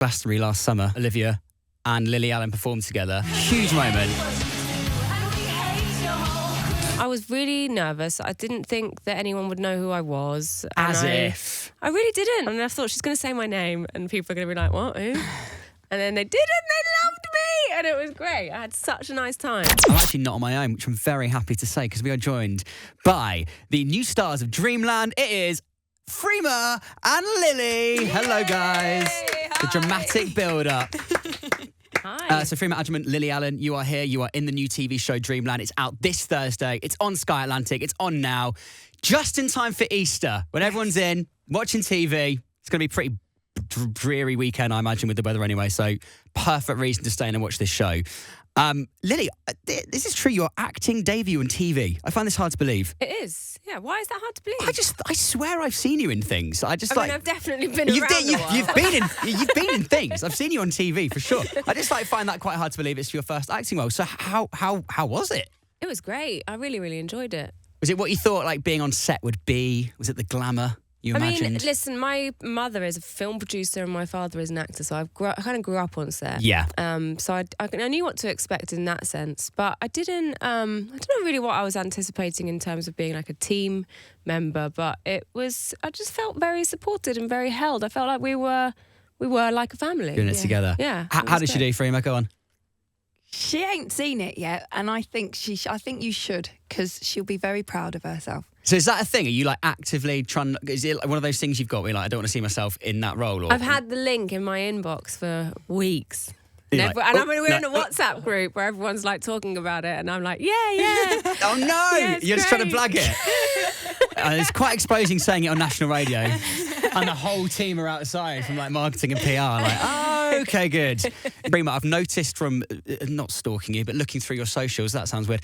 Glastonbury last summer, Olivia and Lily Allen performed together. Huge moment. I was really nervous. I didn't think that anyone would know who I was. As if. I really didn't. And I thought she's going to say my name and people are going to be like, what, who? And then they did, and they loved me, and it was great. I had such a nice time. I'm actually not on my own, which I'm very happy to say, because we are joined by the new stars of Dreamland. It is Freema and Lily. Hello, guys. Hi. The dramatic build-up. Hi. So Freema Agyeman, Lily Allen, you are here. You are in the new TV show Dreamland. It's out this Thursday. It's on Sky Atlantic. It's on now. Just in time for Easter, when everyone's in, watching TV. It's going to be a pretty dreary weekend, I imagine, with the weather anyway. So perfect reason to stay in and watch this show. Lily, this is true. Your acting debut on TV. I find this hard to believe. It is. Yeah. Why is that hard to believe? I swear I've seen you in things. I mean, I've definitely been around a while. You've been in things. I've seen you on TV for sure. I just find that quite hard to believe it's your first acting role. So how was it? It was great. I really, really enjoyed it. Was it what you thought like being on set would be? Was it the glamour you imagined? I mean, listen, my mother is a film producer and my father is an actor, so I kind of grew up on set. Yeah. So I knew what to expect in that sense, but I didn't. I don't know really what I was anticipating in terms of being like a team member, but I just felt very supported and very held. I felt like we were like a family. Doing it together. Yeah. How did she do, Freema? Go on. She ain't seen it yet, and I think I think you should, because she'll be very proud of herself. So is that a thing? Are you like actively trying? Is it like one of those things you've got where you're like, I don't want to see myself in that role? Or I've had the link in my inbox for weeks. You're And, like, we're in a WhatsApp group where everyone's like talking about it, and I'm like, yeah. Oh no! Yeah, You're just trying to great. blag it. It's quite exposing saying it on national radio, and the whole team are outside from like marketing and PR. Like, oh, okay, good. Freema, I've noticed from not stalking you, but looking through your socials. That sounds weird.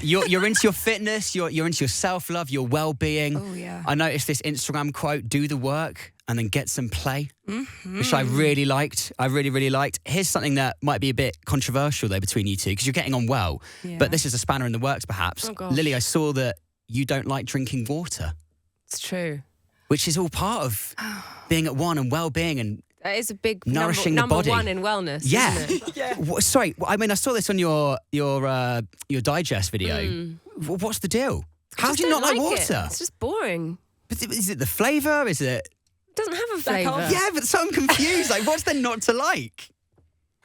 You're into your fitness. You're into your self-love, your well-being. Oh yeah. I noticed this Instagram quote: "Do the work and then get some play," which I really liked. I really, really liked. Here's something that might be a bit controversial though between you two, because you're getting on well, Yeah. but this is a spanner in the works, perhaps. Oh, gosh. Lily, I saw that you don't like drinking water, It's true. which is all part of being at one and well-being and That is a big Nourishing the number body. one in wellness. yeah. Isn't it? Yeah. Sorry, I mean, I saw this on your digest video. What's the deal? How Just do you not don't like it. water? It's just boring. Is it the flavour? Is it? It doesn't have a Like flavour. Yeah, but so I'm confused. Like, what's there not to like?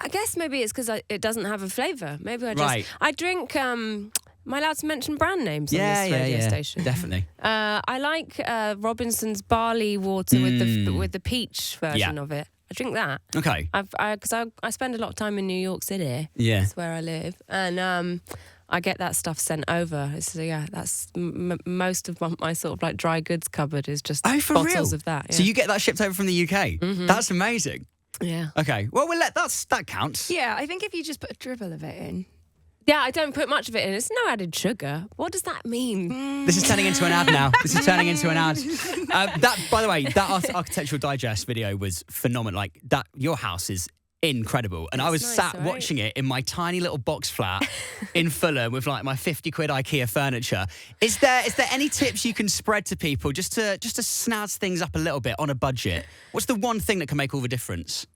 I guess maybe it's because it doesn't have a flavour. Maybe I just... Right. I drink... am I allowed to mention brand names on this radio station? Definitely. I like Robinson's barley water with the peach version of it. I drink that. Okay. Because I spend a lot of time in New York City. Yeah. That's where I live. And I get that stuff sent over. So yeah, that's most of my sort of like dry goods cupboard is just Oh, for bottles real? of that. Yeah. So you get that shipped over from the UK? That's amazing. Yeah. Okay. Well, that counts. Yeah, I think if you just put a dribble of it in. Yeah, I don't put much of it in. It's no added sugar. What does that mean? This is turning into an ad now. This is turning into an ad. That, by the way, that Architectural Digest video was phenomenal. Like that, your house is incredible. And I was nice, sat right? watching it in my tiny little box flat in Fulham with like my 50 quid IKEA furniture. Is there any tips you can spread to people just to snazz things up a little bit on a budget? What's the one thing that can make all the difference?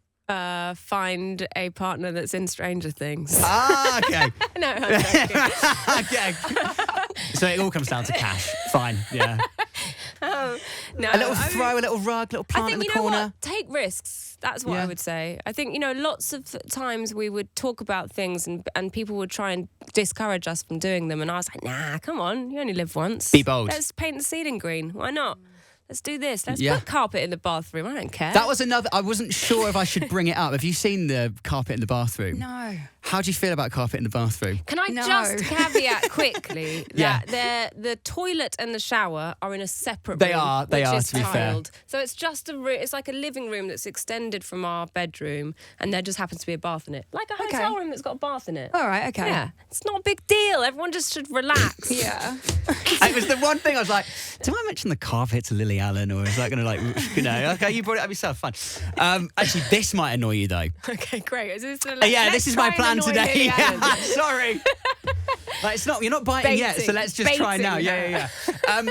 Find a partner that's in Stranger Things. Ah, okay. No, I'm joking. Okay. So it all comes down to cash. Fine, yeah. No, A little throw, a little rug, little I plant think, in the you know corner. what? Take risks. That's what Yeah. I would say. I think, lots of times we would talk about things and people would try and discourage us from doing them. And I was like, nah, come on. You only live once. Be bold. Let's paint the ceiling green. Why not? Let's do this. Let's Yeah. put carpet in the bathroom. I don't care. That was another. I wasn't sure if I should bring it up. Have you seen the carpet in the bathroom? No. How do you feel about carpet in the bathroom? Can I No. just caveat quickly Yeah. that the toilet and the shower are in a separate They room? are, which is to be fair. tiled. So it's just a room. It's like a living room that's extended from our bedroom, and there just happens to be a bath in it, like a hotel room that's got a bath in it. All right, okay. Yeah, it's not a big deal. Everyone just should relax. Yeah. It was the one thing I was like, do I mention the carpet to Lily Allen, or is that going to okay, you brought it up yourself, fine. Actually, this might annoy you though. Okay, great. Is this This is my plan today. Lily Allen. Sorry. Like, it's not. You're not biting yet, so let's just try Baiting now. her. Yeah.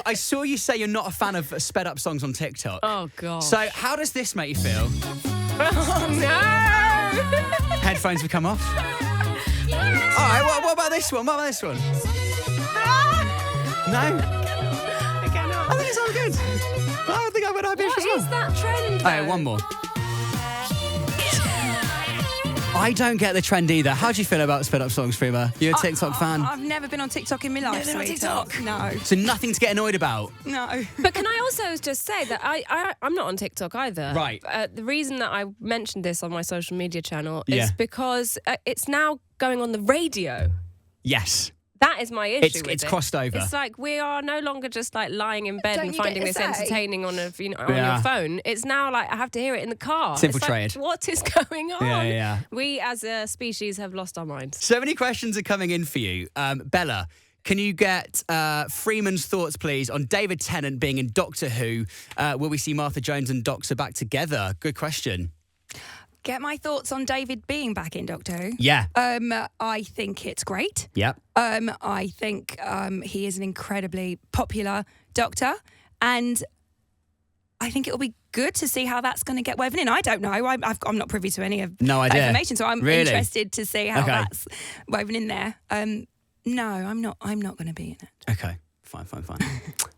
I saw you say you're not a fan of sped up songs on TikTok. Oh god. So how does this make you feel? Oh, no. Headphones have come off. All right, what about this one? What about this one? No? I cannot. I think it's all good. I think I'm going to have this as well. What is that trend? All right, one more. I don't get the trend either. How do you feel about sped up songs, Freema? You're a TikTok fan? I've never been on TikTok in my life. Never been on sweetheart. TikTok? No. So nothing to get annoyed about? No. But can I also just say that I'm not on TikTok either. Right. The reason that I mentioned this on my social media channel is Yeah. because it's now going on the radio. Yes. That is my issue with It's it. crossed over. It's like we are no longer just like lying in bed Don't and you finding get this to say? entertaining on on Yeah. your phone. It's now like I have to hear it in the car. It's infiltrated. Like, what is going on? Yeah. We as a species have lost our minds. So many questions are coming in for you. Bella, can you get Freeman's thoughts, please, on David Tennant being in Doctor Who? Will we see Martha Jones and Doctor back together? Good question. Get my thoughts on David being back in Doctor Who. Yeah. I think it's great. Yep. I think he is an incredibly popular Doctor, and I think it'll be good to see how that's going to get woven in. I don't know. I'm not privy to any of No that idea. information, so I'm Really? interested to see how Okay. that's woven in there. No, I'm not going to be in it. Okay. Fine.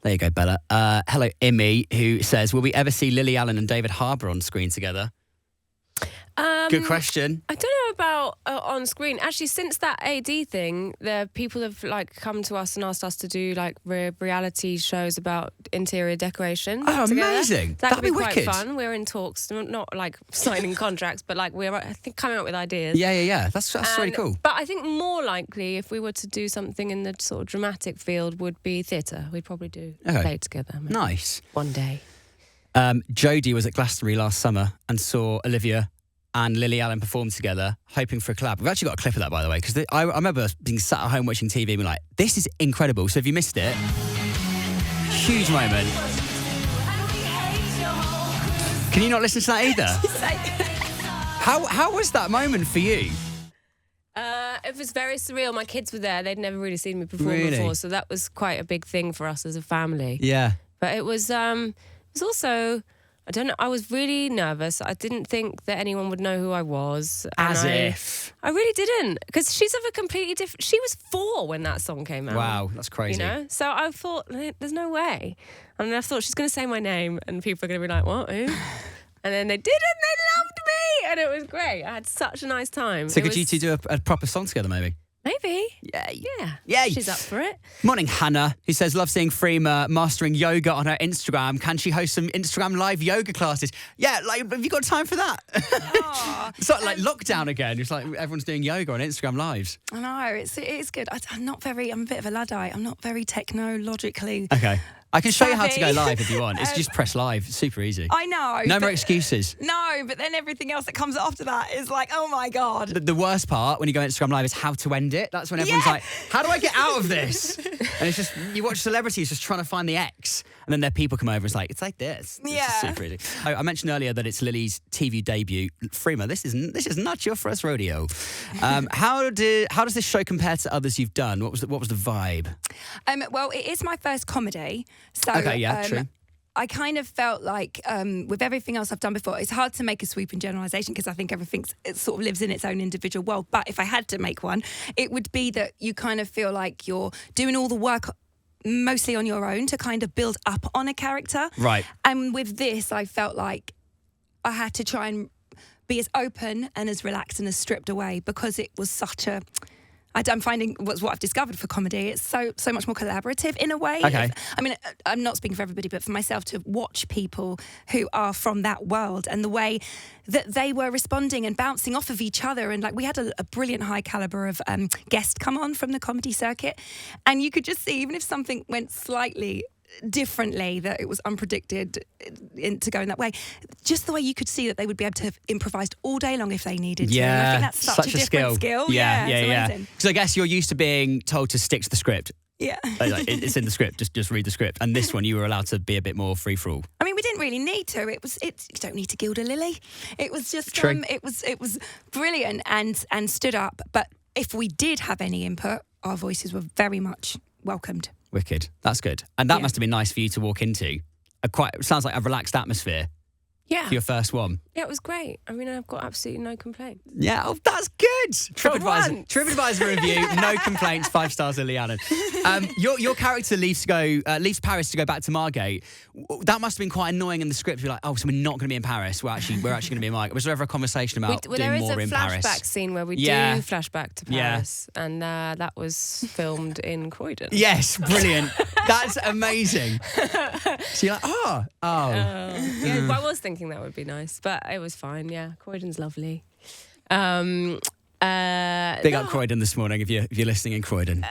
There you go, Bella. Hello, Imi, who says, will we ever see Lily Allen and David Harbour on screen together? Good question. I don't know about on screen. Actually, since that AD thing, the people have like come to us and asked us to do like reality shows about interior decoration. Oh, together. amazing. That That'd could be quite wicked. fun. We're in talks, not like signing contracts, but like we're I think coming up with ideas. Yeah. That's really And- cool. But I think more likely, if we were to do something in the sort of dramatic field, would be theatre. We'd probably do Okay. play together. maybe Nice. One day. Jodie was at Glastonbury last summer and saw Olivia and Lily Allen perform together, hoping for a collab. We've actually got a clip of that, by the way, because I remember being sat at home watching TV and being like, this is incredible. So if you missed it, huge moment. Can you not listen to that either? How was that moment for you? It was very surreal. My kids were there. They'd never really seen me perform Really? before, so that was quite a big thing for us as a family. Yeah. But it was also, I don't know, I was really nervous. I didn't think that anyone would know who I was. And As if. I really didn't, because she's of a completely different... She was 4 when that song came out. Wow, that's crazy. You know? So I thought, there's no way. And then I thought, she's going to say my name, and people are going to be like, what, who? And then they did, and they loved me, and it was great. I had such a nice time. So It could was- you two do a proper song together, maybe? Maybe. Yay. Yeah. Yay. She's up for it. Morning, Hannah, who says, love seeing Freema mastering yoga on her Instagram. Can she host some Instagram live yoga classes? Yeah, like, have you got time for that? It's like lockdown again. It's like everyone's doing yoga on Instagram lives. I know, it's good. I'm a bit of a Luddite. I'm not very technologically... Okay. I can show you how to go Savvy. live if you want. It's just press live. It's super easy. I know. No more but- excuses. No, but then everything else that comes after that is like, oh my God. The worst part when you go Instagram live is how to end it. That's when everyone's Yeah. like, how do I get out of this? And it's just, you watch celebrities just trying to find the X. And then their people come over. It's like this. It's Yeah. just super easy. I mentioned earlier that it's Lily's TV debut. Freema, this is not your first rodeo. How does this show compare to others you've done? What was the vibe? Well, it is my first comedy. So, Okay, yeah, true. I kind of felt like with everything else I've done before, it's hard to make a sweeping generalisation because I think it sort of lives in its own individual world. But if I had to make one, it would be that you kind of feel like you're doing all the work mostly on your own to kind of build up on a character. Right. And with this, I felt like I had to try and be as open and as relaxed and as stripped away because it was such a... I'm finding what I've discovered for comedy. It's so much more collaborative in a way. Okay. I mean, I'm not speaking for everybody, but for myself to watch people who are from that world and the way that they were responding and bouncing off of each other. And like we had a brilliant high caliber of guest come on from the comedy circuit. And you could just see, even if something went slightly differently, that it was unpredicted to go in that way, just the way you could see that they would be able to have improvised all day long if they needed to. And I think that's such a different skill. Yeah. it's amazing. Because I guess you're used to being told to stick to the script. Yeah. Like, it's in the script. Just read the script. And this one, you were allowed to be a bit more free for all. I mean, we didn't really need to. You don't need to gild a lily. It was just True. it was brilliant and stood up. But if we did have any input, our voices were very much welcomed. Wicked. That's good. And that Yeah. must have been nice for you to walk into. Sounds like a relaxed atmosphere. Yeah. for your first one? Yeah, it was great. I mean, I've got absolutely no complaint. Yeah, oh, that's good. once. TripAdvisor review, no complaints, 5 stars, Lily Allen. Your character leaves Paris to go back to Margate. That must have been quite annoying in the script. You're like, oh, so we're not going to be in Paris. We're actually going to be in Margate. Was there ever a conversation about doing more in Paris? There is a flashback scene where we do flashback to Paris, and that was filmed in Croydon. Yes, brilliant. That's amazing. So you're like, Yeah, but I was thinking that would be nice, but it was fine. Yeah, Croydon's lovely. Big up Croydon this morning if you're listening in Croydon.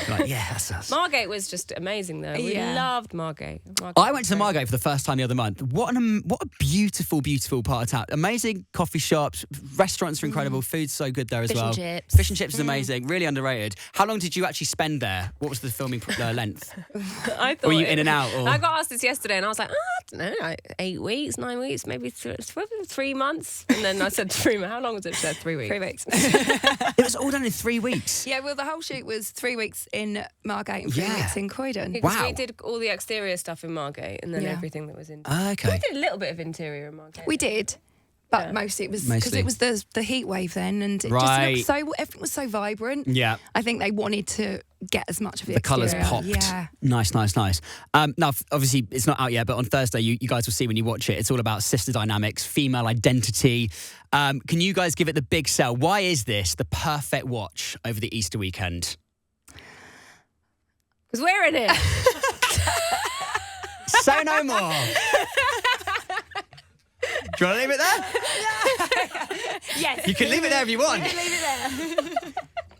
Like, yeah, that's us. Margate was just amazing though. We loved Margate. I went to Margate for the first time the other month. What a beautiful, beautiful part of town. Amazing coffee shops, restaurants are incredible, food's so good there as well. Fish and chips is amazing, really underrated. How long did you actually spend there? What was the filming length? I thought were you in and out? Or? I got asked this yesterday and I was like, I don't know, like 8 weeks, 9 weeks, maybe 3 months. And then I said to Rima, how long was it? She said 3 weeks. 3 weeks. It was all done in 3 weeks. Yeah, well, the whole shoot was 3 weeks in Margate and 3 weeks in Croydon. Wow. We did all the exterior stuff in Margate and then everything that was in. Okay. We did a little bit of interior in Margate. We did. But mostly it was because it was the heat wave then, and it just looked so, everything was so vibrant. Yeah. I think they wanted to get as much of it. The colours popped. Yeah. Nice. Now, obviously, it's not out yet, but on Thursday, you guys will see when you watch it. It's all about sister dynamics, female identity. Can you guys give it the big sell? Why is this the perfect watch over the Easter weekend? Because we're in it. Say no more. Do you want to leave it there? Yes. You can leave it there if you want. Leave it there.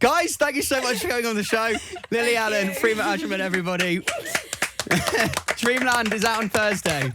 Guys, thank you so much for coming on the show. Lily Allen, Freema Asherman, everybody. Dreamland is out on Thursday.